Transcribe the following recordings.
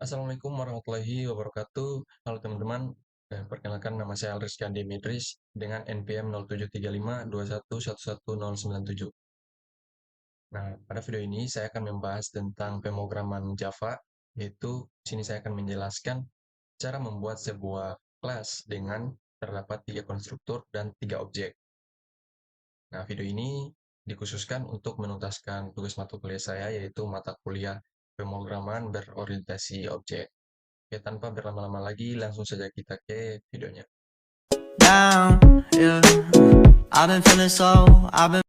Assalamualaikum warahmatullahi wabarakatuh. Halo teman-teman, perkenalkan nama saya Alrizky Dimitris dengan NPM 073521111097. Nah, pada video ini saya akan membahas tentang pemrograman Java, yaitu di sini saya akan menjelaskan cara membuat sebuah kelas dengan terdapat 3 konstruktur dan 3 objek. Nah, video ini dikhususkan untuk menuntaskan tugas mata kuliah saya, yaitu mata kuliah pemrograman berorientasi objek. Oke, tanpa berlama-lama lagi, langsung saja kita ke videonya. Down, yeah. I've been feeling so, I've been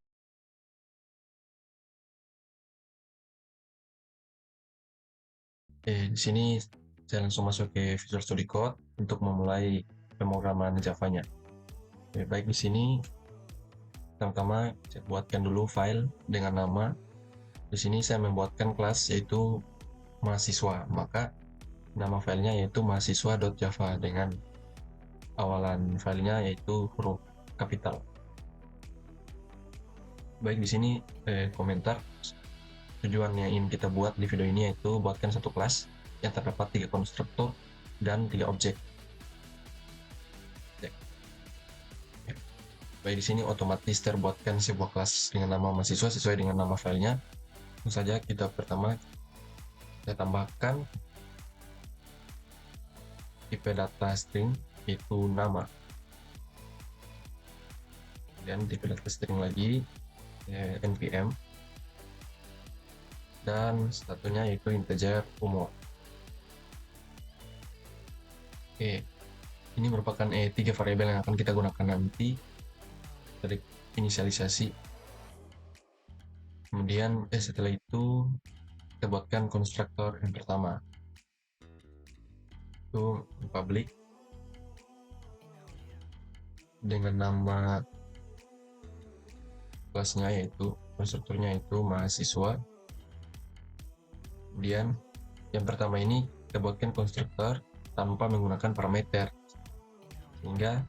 Di sini saya langsung masuk ke Visual Studio Code untuk memulai pemrograman Java-nya. Baik di sini, pertama-tama saya buatkan dulu file dengan nama. Di sini saya membuatkan kelas yaitu mahasiswa, maka nama filenya yaitu mahasiswa.java dengan awalan filenya yaitu huruf kapital. Baik di sini komentar tujuan yang ingin kita buat di video ini yaitu buatkan satu kelas yang terdapat 3 konstruktor dan 3 objek. Baik di sini otomatis terbuatkan sebuah kelas dengan nama mahasiswa sesuai dengan nama filenya. Langsung saja kita pertama saya tambahkan tipe data string itu nama. Kemudian tipe data string lagi npm dan satunya yaitu integer umur. Oke, ini merupakan 3 variabel yang akan kita gunakan nanti dari inisialisasi. Kemudian setelah itu kita buatkan konstruktor yang pertama itu public dengan nama kelasnya yaitu konstruktornya itu mahasiswa. Kemudian yang pertama ini kita buatkan konstruktor tanpa menggunakan parameter, sehingga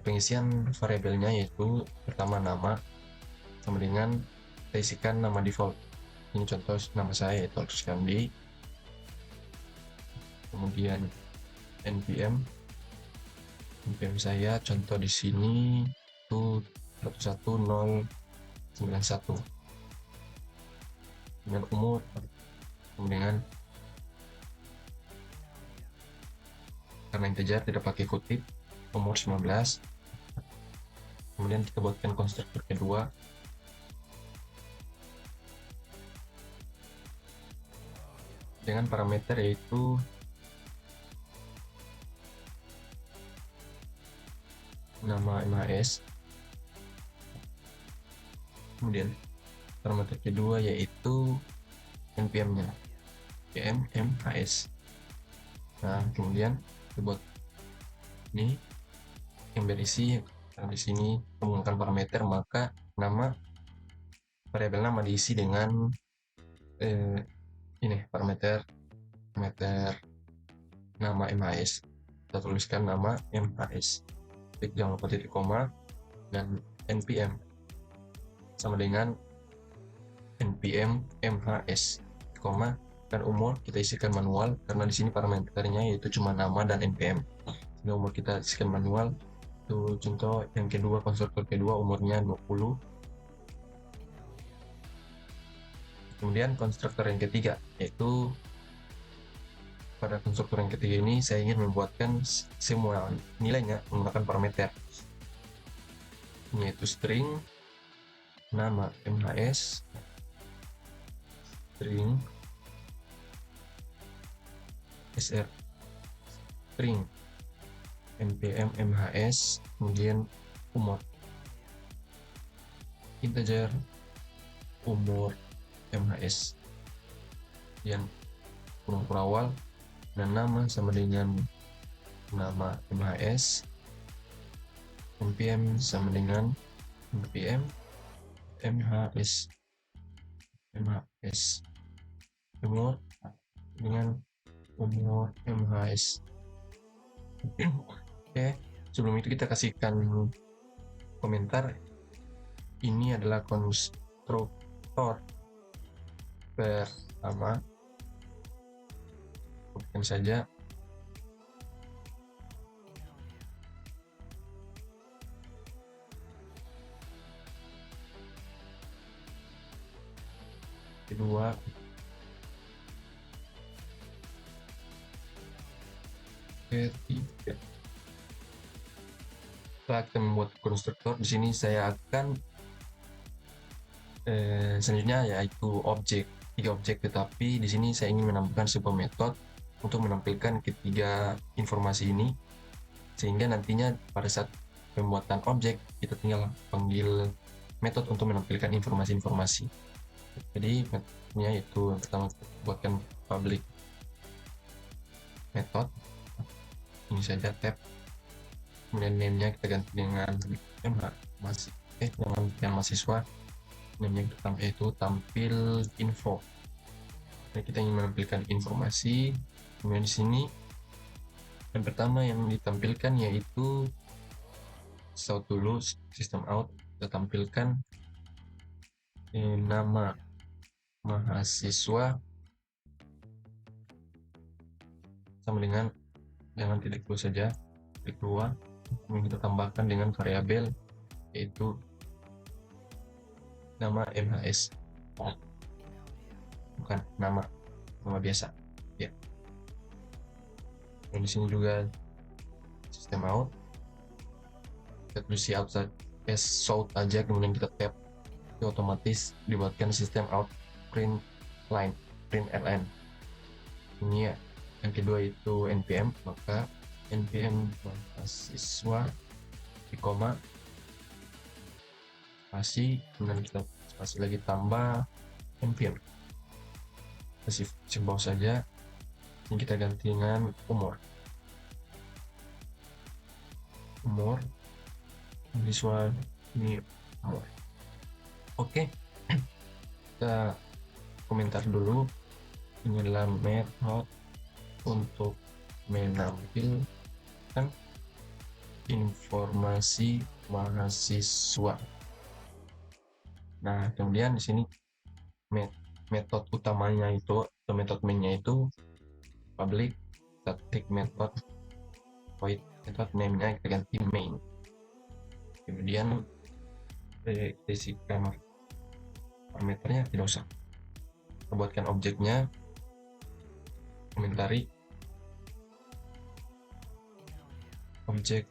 pengisian variabelnya yaitu pertama nama sama dengan kita isikan nama default. Ini contoh nama saya yaitu Alrizky. Kemudian npm saya contoh di sini itu 11091 dengan umur, kemudian karena integer tidak pakai kutip, umur 19. Kemudian kita buatkan konstruktor kedua dengan parameter yaitu nama MHS. Kemudian parameter kedua yaitu npm-nya, npm MHS. Nah, kemudian kita buat ini yang berisi, karena di sini menggunakan parameter maka nama variabel nama diisi dengan ini parameter nama MHS. Kita tuliskan nama MHS, jangan lupa titik koma, dan npm sama dengan npm MHS, koma, dan umur kita isikan manual karena di sini parameternya yaitu cuma nama dan npm. Sehingga umur kita isikan manual. Itu contoh yang kedua, konstruktor kedua umurnya 20. Kemudian konstruktor yang ketiga yaitu pada konstruktor yang ketiga ini saya ingin membuatkan semua nilainya menggunakan parameter, yaitu string nama MHS, string sr, string npm MHS, kemudian umur, integer umur MHS, dan umur awal, dan nama sama dengan nama MHS, npm sama dengan npm MHS, umur dengan umur MHS. Oke, sebelum itu kita kasihkan komentar. Ini adalah konstruktor pertama kopikan saja. Kedua, ketiga. Setelah kita membuat konstruktor, di sini saya akan selanjutnya yaitu objek, 3 objek, tetapi di sini saya ingin menambahkan sebuah metode untuk menampilkan ketiga informasi ini, sehingga nantinya pada saat pembuatan objek kita tinggal panggil metode untuk menampilkan informasi-informasi. Jadi metodenya itu yang pertama kita buatkan public method, ini saja tab, kemudian name-nya kita ganti dengan dengan mahasiswa, name-nya itu tampil info. Jadi kita ingin menampilkan informasi, kemudian di sini yang pertama yang ditampilkan yaitu start dulu system out, kita tampilkan nama mahasiswa sama dengan jangan titik dulu saja, titik 2, kemudian kita tambahkan dengan variabel yaitu nama MHS, bukan nama biasa ya. Dan di sini juga system out, kita tulis out aja, kemudian kita tab, itu otomatis dibuatkan system out print ln. Ini ya. Yang kedua itu npm, maka npm mahasiswa di koma spasi, kemudian kita spasi lagi tambah npm, kasih simbol saja. Ini kita ganti dengan umur mahasiswa ini umur. Oke, kita komentar dulu. Ini adalah metode untuk menampilkan informasi mahasiswa. Nah, kemudian di sini metode utamanya itu, atau metode mainnya itu public static method void method, name-nya kita ganti main. Kemudian kita isikan parameternya, tidak usah. Kita buatkan objeknya, komentari objek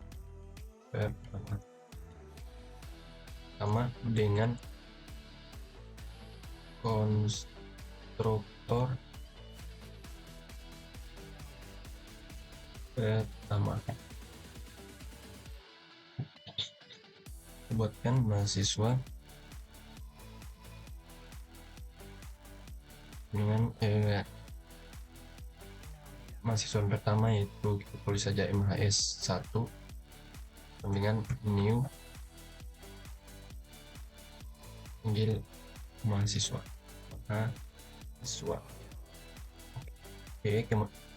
sama dengan konstruktor pertama. Buatkan mahasiswa dengan mahasiswa pertama, yaitu kita tulis saja MHS 1 dengan new panggil mahasiswa. Oke,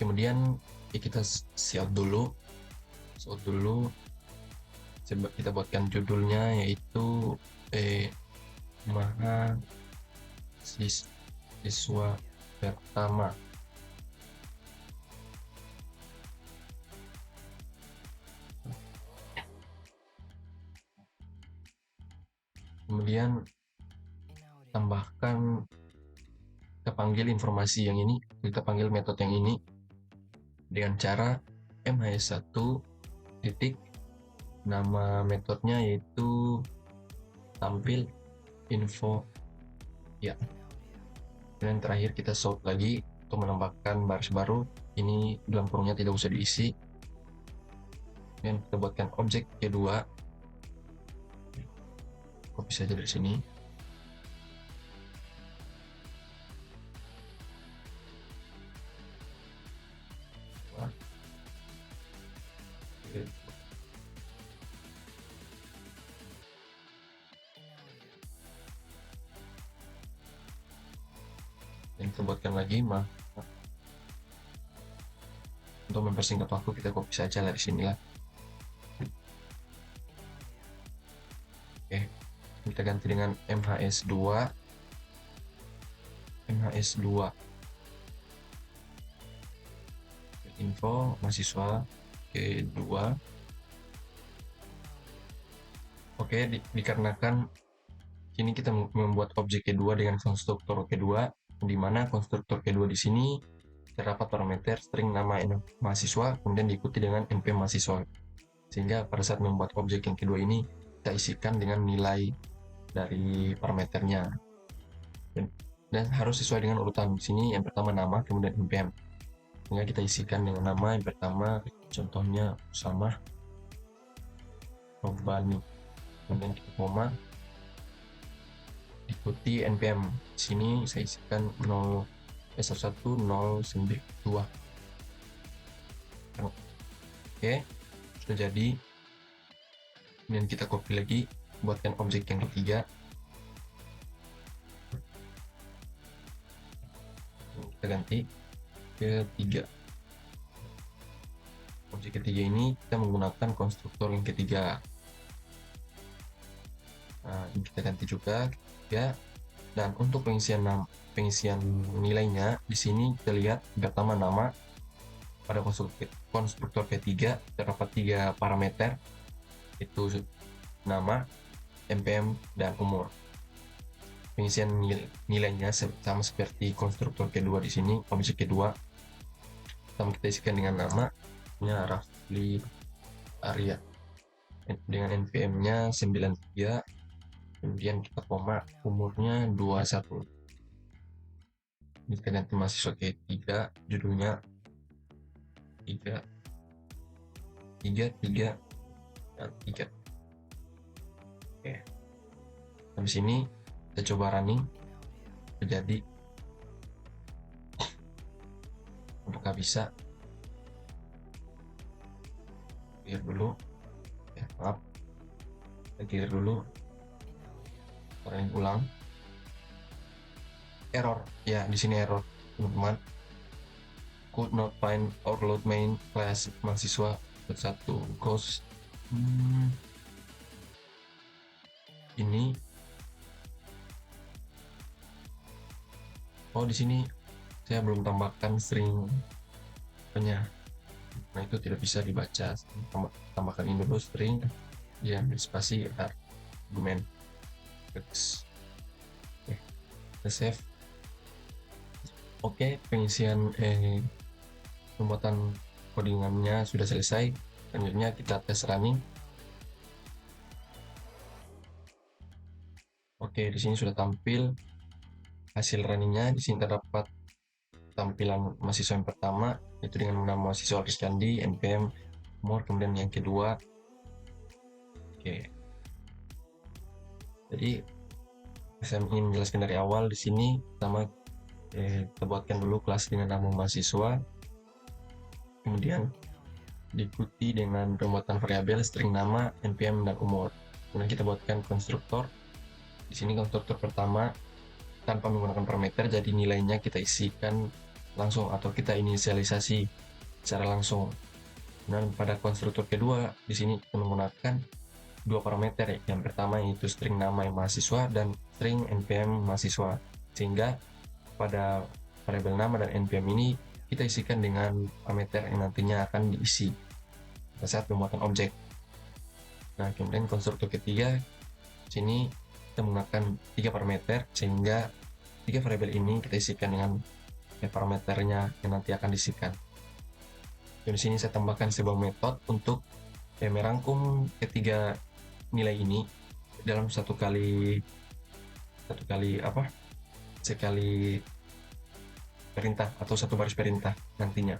kemudian kita siap dulu. Coba kita buatkan judulnya yaitu mahasiswa pertama. Kemudian tambahkan, kita panggil informasi yang ini, kita panggil metode yang ini dengan cara mhs1 titik, nama metodenya yaitu tampil info ya. Dan terakhir kita sort lagi untuk menambahkan baris baru, ini dalam kurungnya tidak usah diisi. Dan kita buatkan objek kedua, copy saja dari sini. Dan kita buatkan lagi untuk mempersingkat waktu, kita copy saja dari sini lah. Oke, kita ganti dengan MHS2 MHS2 info mahasiswa kedua. Oke, dikarenakan ini kita membuat objek kedua dengan konstruktor kedua, di mana konstruktor kedua di sini terdapat parameter string nama mahasiswa, kemudian diikuti dengan npm mahasiswa. Sehingga pada saat membuat objek yang kedua ini, kita isikan dengan nilai dari parameternya. Dan harus sesuai dengan urutan. Di sini yang pertama nama, kemudian npm. Sehingga kita isikan dengan nama yang pertama, contohnya Usama Robbani. Kemudian kita koma, ikuti npm. Di sini saya isikan 0.1.0.2. Oke, sudah jadi. Kemudian kita copy lagi, buatkan objek yang ketiga. Kita ganti ke 3. Objek ketiga ini kita menggunakan konstruktor yang ketiga. Nah, ini kita ganti juga ya. Dan untuk pengisian nilainya di sini kita lihat pertama nama. Pada konstruktor ketiga terdapat 3 parameter, itu nama, npm, dan umur. Pengisian nilainya sama seperti konstruktor kedua di sini, objek kedua. Pertama kita isikan dengan namanya Rafli Arya dengan npm-nya 93, kemudian kita koma, umurnya 21. Ini kita ganti mahasiswa ketiga, judulnya 3 dan 3. Oke, habis ini kita coba running, jadi apakah bisa. Clear dulu ya, maaf, kita clear dulu, running ulang. Error ya, di sini error teman-teman, could not find or load main class mahasiswa satu ghost. Ini di sini saya belum tambahkan string nya, nah itu tidak bisa dibaca. Tambahkan ini dulu string ya, spasi argumen. Kita save. Oke, pengisian pembuatan codingannya sudah selesai. Selanjutnya kita tes running. Oke, di sini sudah tampil hasil runningnya. Di sini terdapat tampilan mahasiswa yang pertama, itu dengan nama mahasiswa Rizkandi, npm, umur, kemudian yang kedua. Oke, jadi saya ingin menjelaskan dari awal. Di sini pertama kita buatkan dulu kelas dengan nama mahasiswa, kemudian diikuti dengan pembuatan variabel string nama, npm, dan umur. Kemudian kita buatkan konstruktor. Di sini konstruktor pertama tanpa menggunakan parameter, jadi nilainya kita isikan langsung atau kita inisialisasi secara langsung. Dan pada konstruktor kedua di sini kita menggunakan 2 parameter. Yang pertama yaitu string nama yang mahasiswa dan string npm mahasiswa. Sehingga pada variabel nama dan npm ini kita isikan dengan parameter yang nantinya akan diisi pada saat pembuatan objek. Nah, kemudian konstruktor ketiga sini kita menggunakan 3 parameter, sehingga 3 variabel ini kita isikan dengan parameternya yang nanti akan diisikan. Dan di sini saya tambahkan sebuah metode untuk merangkum ketiga nilai ini dalam sekali perintah atau satu baris perintah nantinya.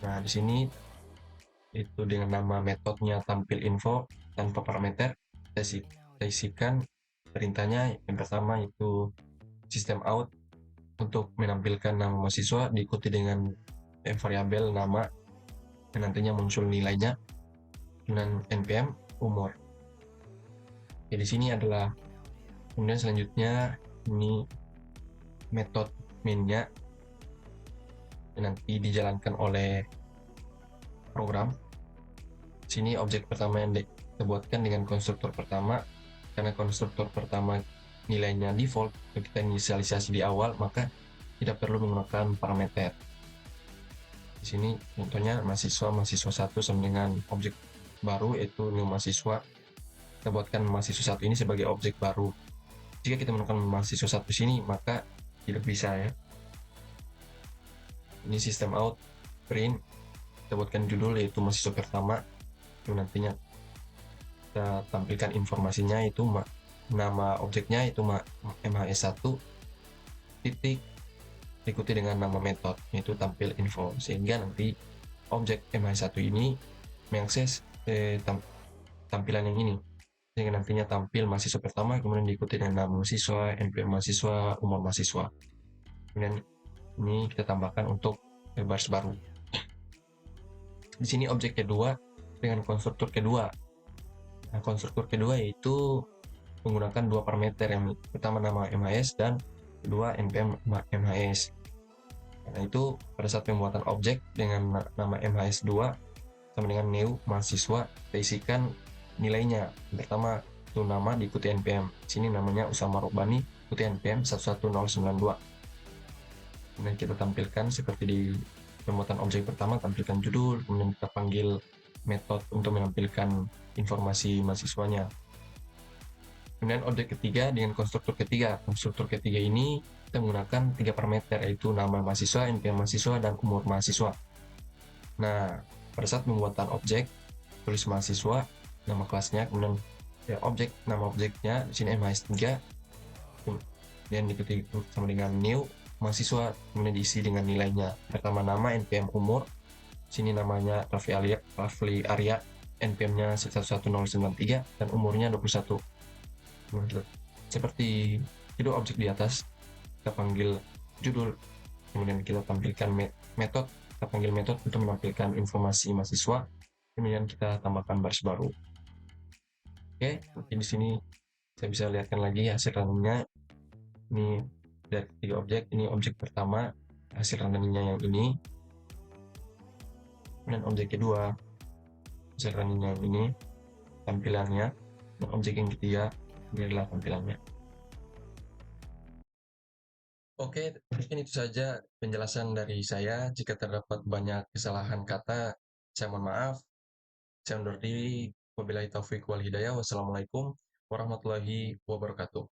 Nah, di sini itu dengan nama metodenya tampil info tanpa parameter, kita isikan perintahnya. Yang pertama itu system out untuk menampilkan nama mahasiswa, diikuti dengan variabel nama yang nantinya muncul nilainya, dengan npm, umur. Ya, di sini adalah, kemudian selanjutnya ini metode mainnya yang nanti dijalankan oleh program. Sini objek pertama yang kita buatkan dengan konstruktor pertama, karena konstruktor pertama nilainya default, kita inisialisasi di awal, maka tidak perlu menggunakan parameter. Di sini contohnya mahasiswa satu sama dengan objek baru yaitu new mahasiswa. Kita buatkan mahasiswa satu ini sebagai objek baru. Jika kita menemukan mahasiswa satu sini, maka tidak bisa ya. Ini sistem out, print, kita buatkan judul yaitu mahasiswa pertama. Itu nantinya kita tampilkan informasinya itu nama objeknya itu MHS1 titik diikuti dengan nama metode yaitu tampil info, sehingga nanti objek MH1 ini mengakses tampilan yang ini, sehingga nantinya tampil mahasiswa pertama kemudian diikuti dengan nama mahasiswa, NPM mahasiswa, umur mahasiswa. Kemudian ini kita tambahkan untuk baris baru. Di sini objek kedua dengan konstruktur kedua. Nah, konstruktur kedua yaitu menggunakan dua parameter, yang pertama nama MHS dan kedua NPM MHS. Nah, itu pada saat pembuatan objek dengan nama MHS2 sama dengan new mahasiswa, kita isikan nilainya. Pertama itu nama diikuti NPM. Sini namanya Usama Robani, ikuti NPM 11092. Kemudian kita tampilkan seperti di pembuatan objek pertama, tampilkan judul, kemudian kita panggil metode untuk menampilkan informasi mahasiswanya. Kemudian objek ketiga dengan konstruktur ketiga. Konstruktur ketiga ini kita menggunakan tiga parameter, yaitu nama mahasiswa, NPM mahasiswa, dan umur mahasiswa. Nah, pada saat pembuatan objek, tulis mahasiswa, nama kelasnya, kemudian ya, nama objeknya di sini MHS3, dan diikuti sama dengan new mahasiswa, kemudian diisi dengan nilainya. Pertama nama, NPM umur, sini namanya Rafli Arya, NPM-nya 11093 dan umurnya 21. Seperti itu objek di atas, kita panggil judul, kemudian kita tampilkan metode, kita panggil metode untuk menampilkan informasi mahasiswa, kemudian kita tambahkan baris baru. Oke, mungkin di sini saya bisa lihatkan lagi hasil runningnya. Ini dari tiga objek, ini objek pertama, hasil runningnya yang ini, dan objek kedua, hasil runningnya yang ini, tampilannya, dan objek yang ketiga, ini adalah tampilannya. Oke, mungkin itu saja penjelasan dari saya. Jika terdapat banyak kesalahan kata, saya mohon maaf. Saya undur diri. Wabillahi taufiq wal hidayah. Wassalamualaikum warahmatullahi wabarakatuh.